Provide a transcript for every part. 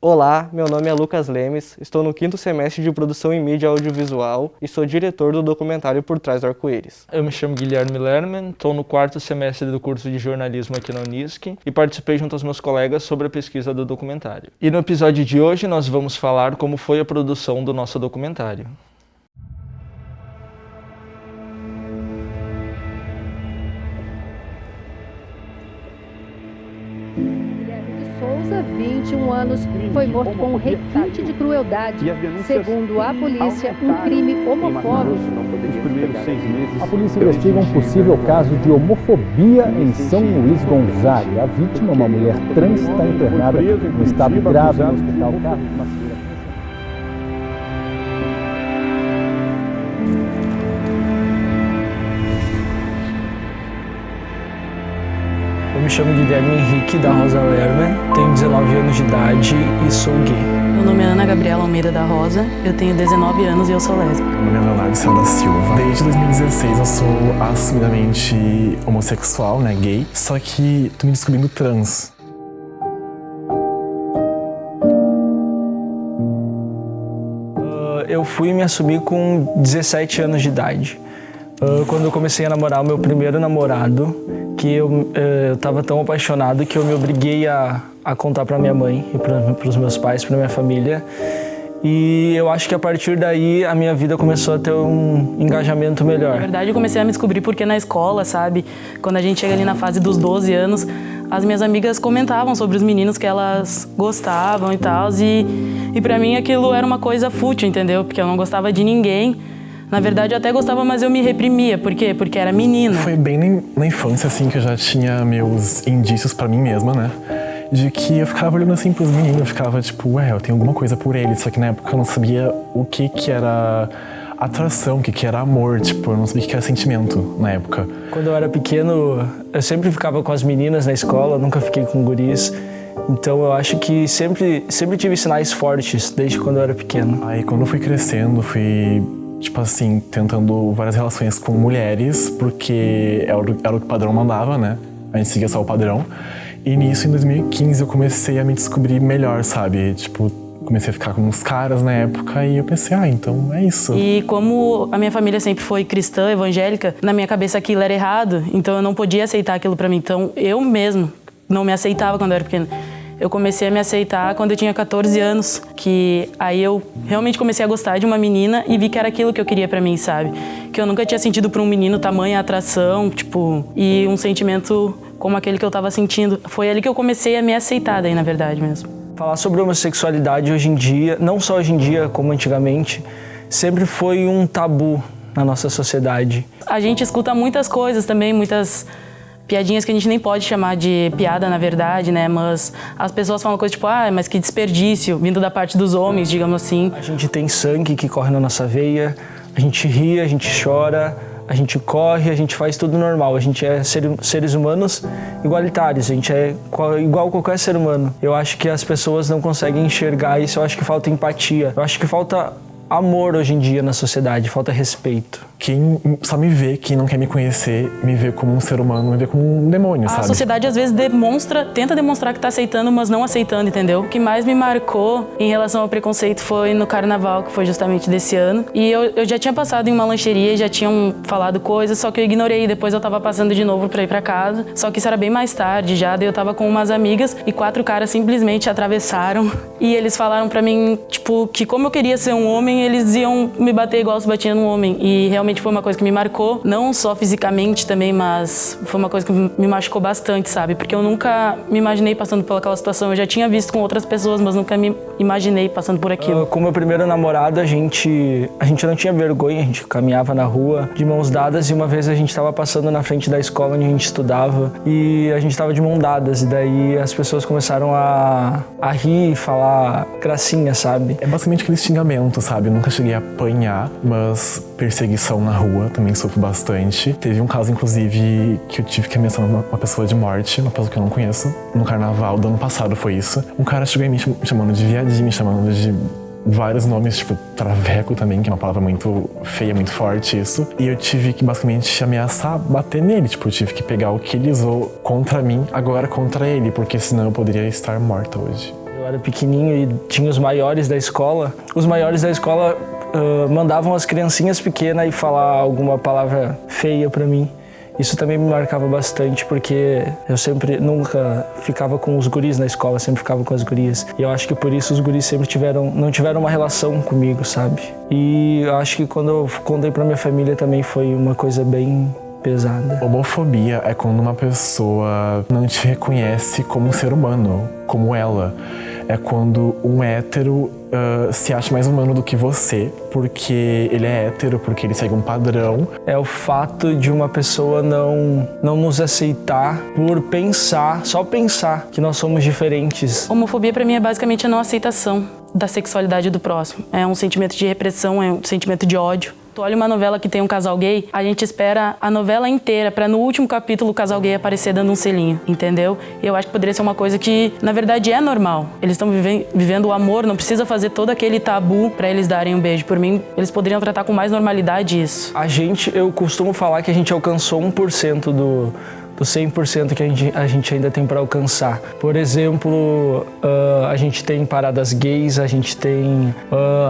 Olá, meu nome é Lucas Lemes, estou no 5º semestre de Produção em Mídia Audiovisual e sou diretor do documentário Por Trás do Arco-Íris. Eu me chamo Guilherme Lerman, estou no 4º semestre do curso de jornalismo aqui na Unisc e participei junto aos meus colegas sobre a pesquisa do documentário. E no episódio de hoje nós vamos falar como foi a produção do nosso documentário. Souza, 21 anos, foi morto com um requinte de crueldade. Segundo a polícia, um crime homofóbico. A polícia investiga um possível caso de homofobia em São Luís Gonzaga. A vítima, uma mulher trans, está internada no estado grave no Hospital Carlos Macieira. Eu me chamo Guilherme Henrique da Rosa Lerman, tenho 19 anos de idade e sou gay. Meu nome é Ana Gabriela Almeida da Rosa, eu tenho 19 anos e eu sou lésbica. Meu nome é Leonardo Céu da Silva. Desde 2016 eu sou assumidamente homossexual, né, gay, só que tô me descobrindo trans. Eu fui me assumir com 17 anos de idade. Quando eu comecei a namorar o meu primeiro namorado, que eu estava tão apaixonado que eu me obriguei a contar para minha mãe e para os meus pais, para minha família. E eu acho que a partir daí a minha vida começou a ter um engajamento melhor. Na verdade, eu comecei a me descobrir porque na escola, sabe? Quando a gente chega ali na fase dos 12 anos, as minhas amigas comentavam sobre os meninos que elas gostavam e tal. E para mim aquilo era uma coisa fútil, entendeu? Porque eu não gostava de ninguém. Na verdade, eu até gostava, mas eu me reprimia. Por quê? Porque era menina. Foi bem na infância, assim, que eu já tinha meus indícios pra mim mesma, né? De que eu ficava olhando assim pros meninos, eu ficava tipo, eu tenho alguma coisa por eles. Só que na época eu não sabia o que era atração, o que era amor. Tipo, eu não sabia o que era sentimento na época. Quando eu era pequeno, eu sempre ficava com as meninas na escola, nunca fiquei com guris. Então eu acho que sempre tive sinais fortes, desde quando eu era pequeno. Aí quando eu fui crescendo, fui... tipo assim, tentando várias relações com mulheres, porque era o que o padrão mandava, né? A gente seguia só o padrão. E nisso, em 2015, eu comecei a me descobrir melhor, sabe? Tipo, comecei a ficar com uns caras na época e eu pensei, então é isso. E como a minha família sempre foi cristã, evangélica, na minha cabeça aquilo era errado, então eu não podia aceitar aquilo pra mim. Então eu mesmo não me aceitava quando eu era pequena. Eu comecei a me aceitar quando eu tinha 14 anos, que aí eu realmente comecei a gostar de uma menina e vi que era aquilo que eu queria pra mim, sabe? Que eu nunca tinha sentido por um menino tamanha atração, tipo, e um sentimento como aquele que eu tava sentindo. Foi ali que eu comecei a me aceitar daí, na verdade mesmo. Falar sobre homossexualidade hoje em dia, não só hoje em dia como antigamente, sempre foi um tabu na nossa sociedade. A gente escuta muitas coisas também, muitas piadinhas que a gente nem pode chamar de piada, na verdade, né? Mas as pessoas falam coisas tipo, mas que desperdício, vindo da parte dos homens, digamos assim. A gente tem sangue que corre na nossa veia, a gente ri, a gente chora, a gente corre, a gente faz tudo normal. A gente é seres humanos igualitários, a gente é igual a qualquer ser humano. Eu acho que as pessoas não conseguem enxergar isso, eu acho que falta empatia. Eu acho que falta amor hoje em dia na sociedade, falta respeito. Quem só me vê, quem não quer me conhecer, me vê como um ser humano, me vê como um demônio, sabe? A sociedade às vezes tenta demonstrar que tá aceitando, mas não aceitando, entendeu? O que mais me marcou em relação ao preconceito foi no carnaval, que foi justamente desse ano. E eu já tinha passado em uma lancheria, já tinham falado coisas, só que eu ignorei. Depois eu tava passando de novo pra ir pra casa. Só que isso era bem mais tarde já, daí eu tava com umas amigas e 4 caras simplesmente atravessaram. E eles falaram pra mim, tipo, que como eu queria ser um homem, eles iam me bater igual se batia num homem. E realmente foi uma coisa que me marcou, não só fisicamente também, mas foi uma coisa que me machucou bastante, sabe? Porque eu nunca me imaginei passando por aquela situação. Eu já tinha visto com outras pessoas, mas nunca me imaginei passando por aquilo. Com meu primeiro namorado, a gente não tinha vergonha, a gente caminhava na rua de mãos dadas e uma vez a gente estava passando na frente da escola onde a gente estudava e a gente estava de mãos dadas e daí as pessoas começaram a rir e falar gracinha, sabe? É basicamente aquele xingamento, sabe? Eu nunca cheguei a apanhar, mas perseguição na rua também sofro bastante. Teve um caso, inclusive, que eu tive que ameaçar uma pessoa de morte, uma pessoa que eu não conheço. No carnaval do ano passado foi isso. Um cara chegou em mim me chamando de viadinho, me chamando de vários nomes, tipo traveco também, que é uma palavra muito feia, muito forte isso. E eu tive que basicamente ameaçar bater nele, tipo, eu tive que pegar o que ele usou contra mim, agora contra ele, porque senão eu poderia estar morta hoje. Eu eu era pequenininho e tinha os maiores da escola, mandavam as criancinhas pequenas e falar alguma palavra feia pra mim. Isso também me marcava bastante, porque eu nunca ficava com os guris na escola, sempre ficava com as gurias. E eu acho que por isso os guris sempre não tiveram uma relação comigo, sabe? E eu acho que quando eu contei pra minha família também foi uma coisa bem pesada. Homofobia é quando uma pessoa não te reconhece como um ser humano, como ela. É quando um hétero se acha mais humano do que você, porque ele é hétero, porque ele segue um padrão. É o fato de uma pessoa não nos aceitar por só pensar que nós somos diferentes. Homofobia pra mim é basicamente a não aceitação da sexualidade do próximo. É um sentimento de repressão, é um sentimento de ódio. Tu olha uma novela que tem um casal gay, a gente espera a novela inteira pra no último capítulo o casal gay aparecer dando um selinho, entendeu? E eu acho que poderia ser uma coisa que, na verdade, é normal. Eles estão vivendo o amor, não precisa fazer todo aquele tabu pra eles darem um beijo. Por mim, eles poderiam tratar com mais normalidade isso. Eu costumo falar que a gente alcançou 1% do 100% que a gente ainda tem para alcançar. Por exemplo, a gente tem paradas gays, a gente tem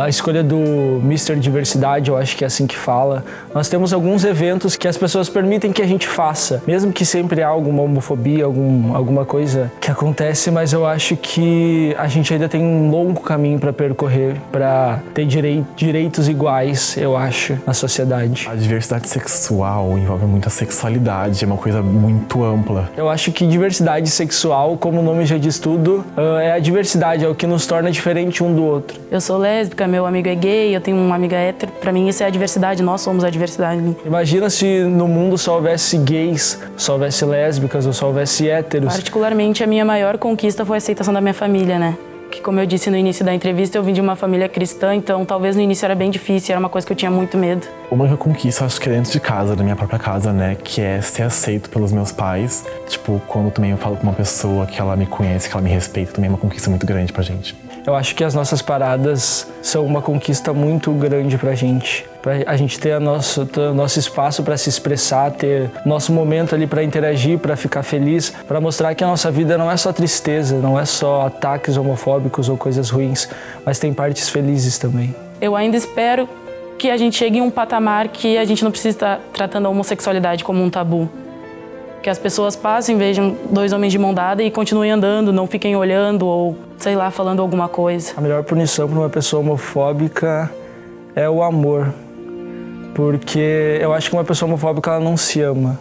a escolha do Mr. Diversidade, eu acho que é assim que fala. Nós temos alguns eventos que as pessoas permitem que a gente faça, mesmo que sempre há alguma homofobia, alguma coisa que acontece, mas eu acho que a gente ainda tem um longo caminho para percorrer, para ter direitos iguais, eu acho, na sociedade. A diversidade sexual envolve muita sexualidade, é uma coisa muito ampla. Eu acho que diversidade sexual, como o nome já diz tudo, é a diversidade, é o que nos torna diferente um do outro. Eu sou lésbica, meu amigo é gay, eu tenho uma amiga hétero. Pra mim isso é a diversidade, nós somos a diversidade. Imagina se no mundo só houvesse gays, só houvesse lésbicas ou só houvesse héteros. Particularmente a minha maior conquista foi a aceitação da minha família, né? Que, como eu disse no início da entrevista, eu vim de uma família cristã, então talvez no início era bem difícil, era uma coisa que eu tinha muito medo. Uma conquista, acho que é dentro de casa, da minha própria casa, né, que é ser aceito pelos meus pais. Tipo, quando também eu falo com uma pessoa que ela me conhece, que ela me respeita, também é uma conquista muito grande pra gente. Eu acho que as nossas paradas são uma conquista muito grande pra gente. Pra a gente ter nosso espaço para se expressar, ter nosso momento ali para interagir, para ficar feliz, para mostrar que a nossa vida não é só tristeza, não é só ataques homofóbicos ou coisas ruins, mas tem partes felizes também. Eu ainda espero que a gente chegue em um patamar que a gente não precisa estar tratando a homossexualidade como um tabu. Que as pessoas passem, vejam dois homens de mão dada e continuem andando, não fiquem olhando ou, sei lá, falando alguma coisa. A melhor punição para uma pessoa homofóbica é o amor. Porque eu acho que uma pessoa homofóbica, ela não se ama.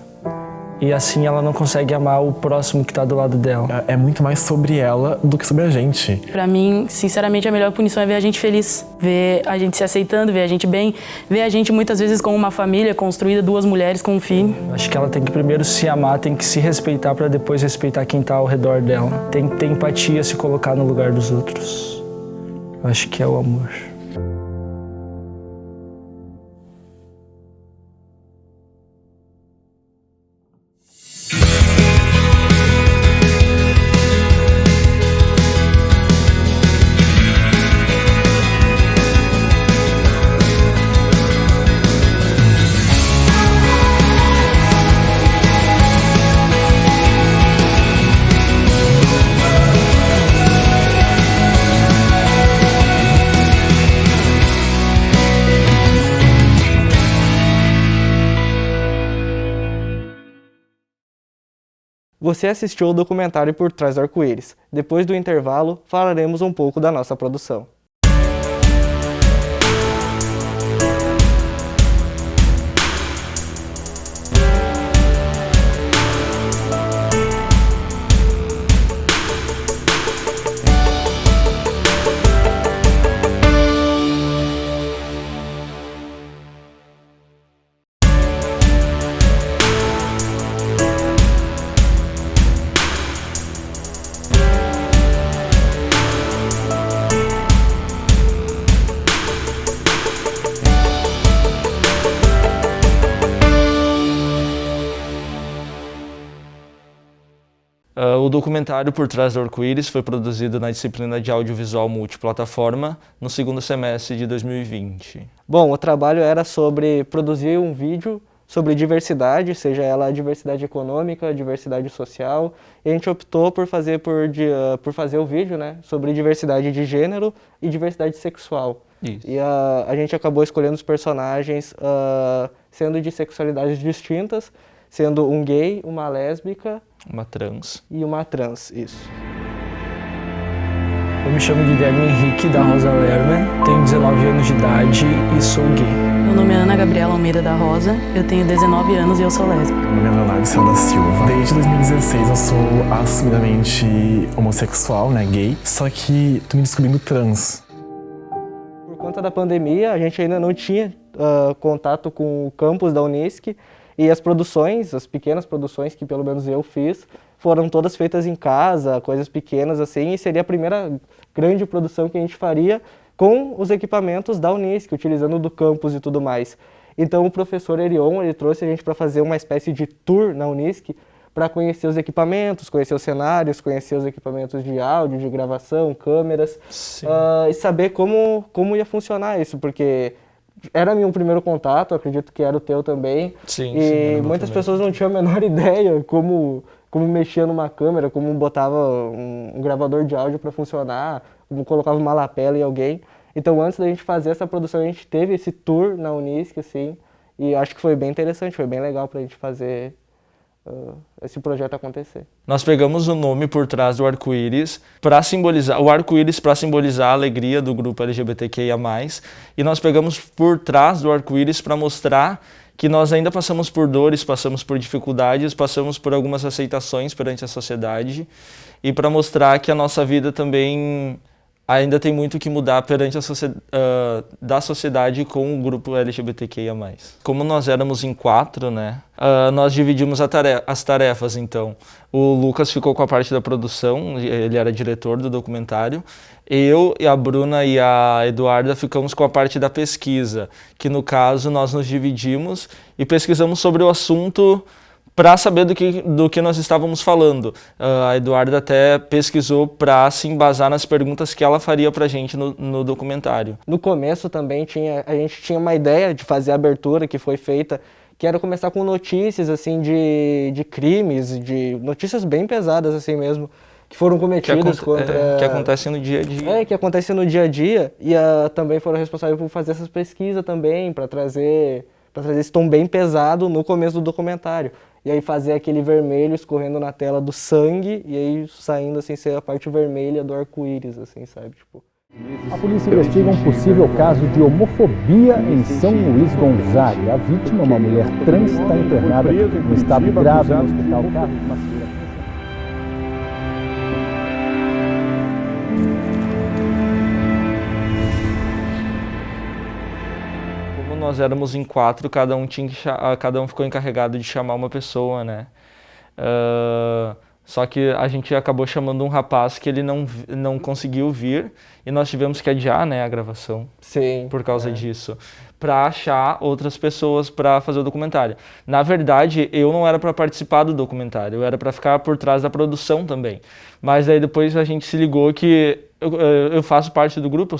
E assim ela não consegue amar o próximo que está do lado dela. É muito mais sobre ela do que sobre a gente. Pra mim, sinceramente, a melhor punição é ver a gente feliz. Ver a gente se aceitando, ver a gente bem. Ver a gente muitas vezes como uma família construída, duas mulheres com um filho. Acho que ela tem que primeiro se amar, tem que se respeitar para depois respeitar quem está ao redor dela. Tem que ter empatia, se colocar no lugar dos outros. Eu acho que é o amor. Você assistiu o documentário Por Trás do Arco-Íris. Depois do intervalo, falaremos um pouco da nossa produção. O documentário Por Trás do Arco-Íris foi produzido na disciplina de audiovisual multiplataforma no segundo semestre de 2020. Bom, o trabalho era sobre produzir um vídeo sobre diversidade, seja ela a diversidade econômica, a diversidade social, e a gente optou por fazer o vídeo, né, sobre diversidade de gênero e diversidade sexual. Isso. E a gente acabou escolhendo os personagens sendo de sexualidades distintas, sendo um gay, uma lésbica... Uma trans. E uma trans, isso. Eu me chamo Guilherme Henrique da Rosa Lerner, tenho 19 anos de idade e sou gay. Meu nome é Ana Gabriela Almeida da Rosa, eu tenho 19 anos e eu sou lésbica. Meu nome é Leonardo Silva da Silva. Desde 2016 eu sou assumidamente homossexual, né, gay, só que tô me descobrindo trans. Por conta da pandemia, a gente ainda não tinha contato com o campus da Unisc, e as produções, as pequenas produções que pelo menos eu fiz, foram todas feitas em casa, coisas pequenas assim, e seria a primeira grande produção que a gente faria com os equipamentos da Unisc, utilizando do campus e tudo mais. Então o professor Erion, ele trouxe a gente para fazer uma espécie de tour na Unisc, para conhecer os equipamentos, conhecer os cenários, conhecer os equipamentos de áudio, de gravação, câmeras, e saber como ia funcionar isso, porque era meu primeiro contato, acredito que era o teu também, Sim, e muitas pessoas não tinham a menor ideia como mexia numa câmera, como botava um gravador de áudio para funcionar, como colocava uma lapela em alguém. Então antes da gente fazer essa produção, a gente teve esse tour na Unisc, assim, e acho que foi bem interessante, foi bem legal pra gente fazer esse projeto acontecer. Nós pegamos o nome por trás do arco-íris para simbolizar o arco-íris, para simbolizar a alegria do grupo LGBTQIA+, e nós pegamos por trás do arco-íris para mostrar que nós ainda passamos por dores, passamos por dificuldades, passamos por algumas aceitações perante a sociedade, e para mostrar que a nossa vida também ainda tem muito que mudar perante da sociedade com o grupo LGBTQIA+. Como nós éramos em 4, né, nós dividimos as tarefas, então. O Lucas ficou com a parte da produção, ele era diretor do documentário. Eu e a Bruna e a Eduarda ficamos com a parte da pesquisa, que no caso nós nos dividimos e pesquisamos sobre o assunto para saber do que nós estávamos falando. A Eduarda até pesquisou para se embasar nas perguntas que ela faria para a gente no documentário. No começo também a gente tinha uma ideia de fazer a abertura que foi feita, que era começar com notícias assim, de crimes, de notícias bem pesadas assim mesmo, que foram cometidas que acontecem no dia a dia. Que acontecem no dia a dia, e também foram responsáveis por fazer essas pesquisas também, para trazer esse tom bem pesado no começo do documentário. E aí fazer aquele vermelho escorrendo na tela do sangue, e aí saindo assim, ser a parte vermelha do arco-íris, assim, sabe? Tipo... A polícia investiga um possível caso de homofobia em São Luís Gonzaga. A vítima, uma mulher trans, está internada no estado grave no hospital Carlos Macieira. Nós éramos em 4, cada um ficou encarregado de chamar uma pessoa, né? Só que a gente acabou chamando um rapaz que ele não conseguiu vir e nós tivemos que adiar, né, a gravação. Sim. Por causa disso, para achar outras pessoas para fazer o documentário. Na verdade, eu não era para participar do documentário, eu era para ficar por trás da produção também. Mas aí depois a gente se ligou que eu faço parte do grupo,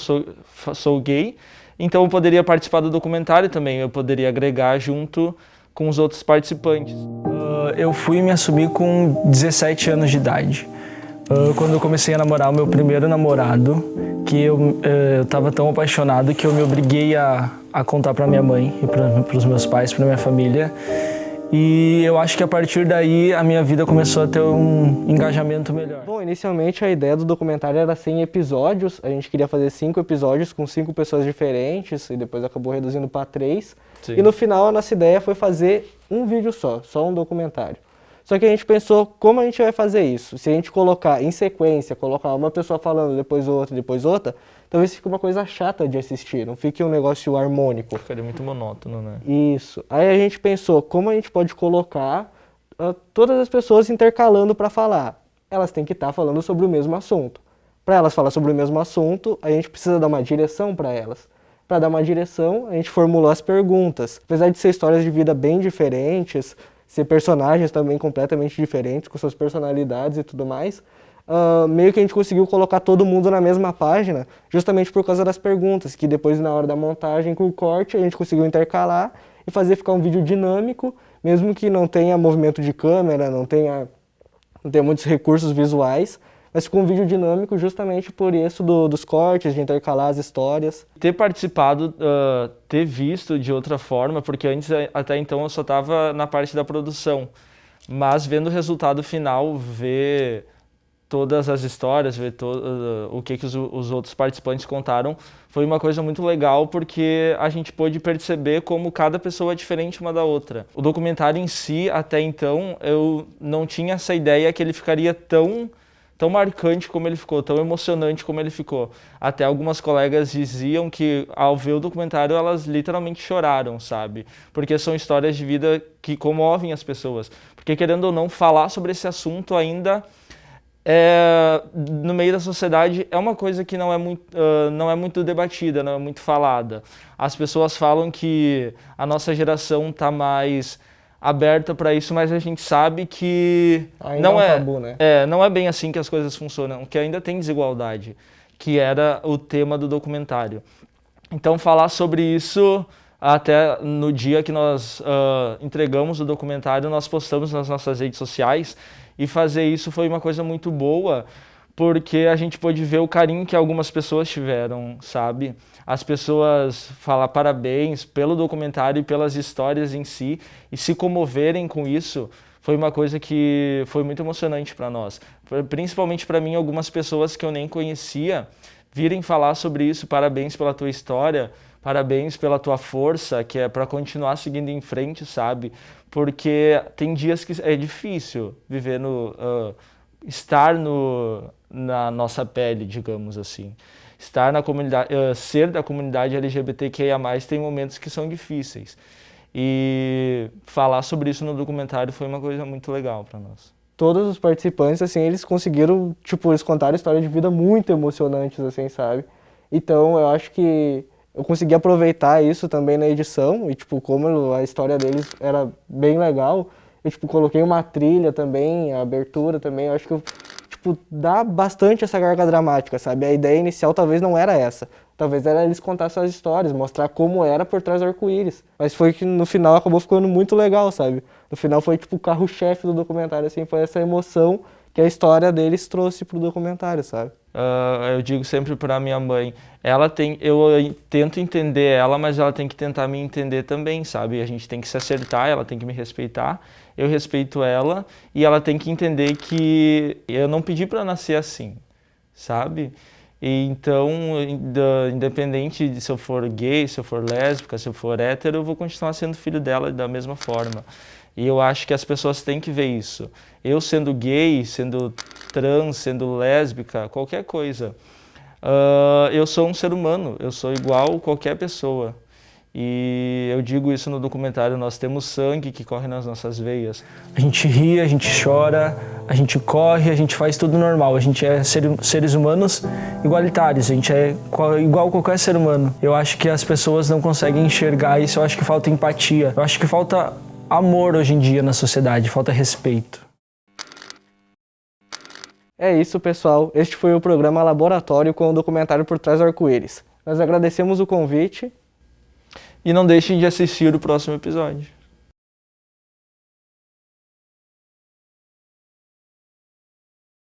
eu sou gay. Então eu poderia participar do documentário também, eu poderia agregar junto com os outros participantes. Eu fui me assumir com 17 anos de idade. Quando eu comecei a namorar o meu primeiro namorado, que eu estava tão apaixonado que eu me obriguei a contar para minha mãe e para os meus pais, para minha família. E eu acho que a partir daí a minha vida começou a ter um engajamento melhor. Bom, inicialmente a ideia do documentário era 100 episódios. A gente queria fazer 5 episódios com 5 pessoas diferentes e depois acabou reduzindo para 3. Sim. E no final a nossa ideia foi fazer um vídeo só um documentário. Só que a gente pensou como a gente vai fazer isso. Se a gente colocar em sequência, colocar uma pessoa falando, depois outra, talvez fique uma coisa chata de assistir, não fique um negócio harmônico. Ficaria muito monótono, né? Isso. Aí a gente pensou como a gente pode colocar todas as pessoas intercalando para falar. Elas têm que estar falando sobre o mesmo assunto. Para elas falar sobre o mesmo assunto, a gente precisa dar uma direção para elas. Para dar uma direção, a gente formulou as perguntas. Apesar de ser histórias de vida bem diferentes, ser personagens também completamente diferentes, com suas personalidades e tudo mais, meio que a gente conseguiu colocar todo mundo na mesma página, justamente por causa das perguntas, que depois na hora da montagem com o corte a gente conseguiu intercalar e fazer ficar um vídeo dinâmico, mesmo que não tenha movimento de câmera, não tenha muitos recursos visuais, mas ficou um vídeo dinâmico justamente por isso dos cortes, de intercalar as histórias. Ter participado, ter visto de outra forma, porque antes, até então, eu só estava na parte da produção, mas vendo o resultado final, ver todas as histórias, ver o que os outros participantes contaram, foi uma coisa muito legal, porque a gente pôde perceber como cada pessoa é diferente uma da outra. O documentário em si, até então, eu não tinha essa ideia que ele ficaria tão marcante como ele ficou, tão emocionante como ele ficou. Até algumas colegas diziam que, ao ver o documentário, elas literalmente choraram, sabe? Porque são histórias de vida que comovem as pessoas. Porque, querendo ou não, falar sobre esse assunto ainda no meio da sociedade é uma coisa que não é muito debatida, não é muito falada. As pessoas falam que a nossa geração está mais aberta para isso, mas a gente sabe que ainda não é um tabu, né? Não é bem assim que as coisas funcionam, que ainda tem desigualdade, que era o tema do documentário. Então, falar sobre isso, até no dia que nós entregamos o documentário, nós postamos nas nossas redes sociais, e fazer isso foi uma coisa muito boa, porque a gente pôde ver o carinho que algumas pessoas tiveram, sabe? As pessoas falar parabéns pelo documentário e pelas histórias em si, e se comoverem com isso, foi uma coisa que foi muito emocionante para nós. Principalmente para mim, algumas pessoas que eu nem conhecia virem falar sobre isso, parabéns pela tua história, parabéns pela tua força, que é para continuar seguindo em frente, sabe? Porque tem dias que é difícil viver estar na nossa pele, digamos assim. Estar na comunidade, ser da comunidade LGBTQIA+, tem momentos que são difíceis. E falar sobre isso no documentário foi uma coisa muito legal para nós. Todos os participantes, assim, eles conseguiram, eles contaram histórias de vida muito emocionantes, assim, sabe? Então, eu acho que eu consegui aproveitar isso também na edição e, como a história deles era bem legal, eu, coloquei uma trilha também, a abertura também, eu acho que dá bastante essa carga dramática, sabe? A ideia inicial talvez não era essa, talvez era eles contar suas histórias, mostrar como era por trás do arco-íris, mas foi que no final acabou ficando muito legal, sabe? No final foi o carro-chefe do documentário, assim, foi essa emoção que a história deles trouxe pro documentário, sabe? Eu digo sempre para minha mãe, eu tento entender ela, mas ela tem que tentar me entender também, sabe? A gente tem que se acertar, ela tem que me respeitar, eu respeito ela, e ela tem que entender que eu não pedi para nascer assim, sabe? E então, independente de se eu for gay, se eu for lésbica, se eu for hétero, eu vou continuar sendo filho dela da mesma forma. E eu acho que as pessoas têm que ver isso. Eu sendo gay, sendo trans, sendo lésbica, qualquer coisa, eu sou um ser humano, eu sou igual a qualquer pessoa. E eu digo isso no documentário, nós temos sangue que corre nas nossas veias. A gente ri, a gente chora, a gente corre, a gente faz tudo normal. A gente é seres humanos igualitários, a gente é igual a qualquer ser humano. Eu acho que as pessoas não conseguem enxergar isso, eu acho que falta empatia. Eu acho que falta amor hoje em dia na sociedade, falta respeito. É isso, pessoal. Este foi o programa Laboratório com o documentário Por Trás do Arco-Íris. Nós agradecemos o convite. E não deixem de assistir o próximo episódio.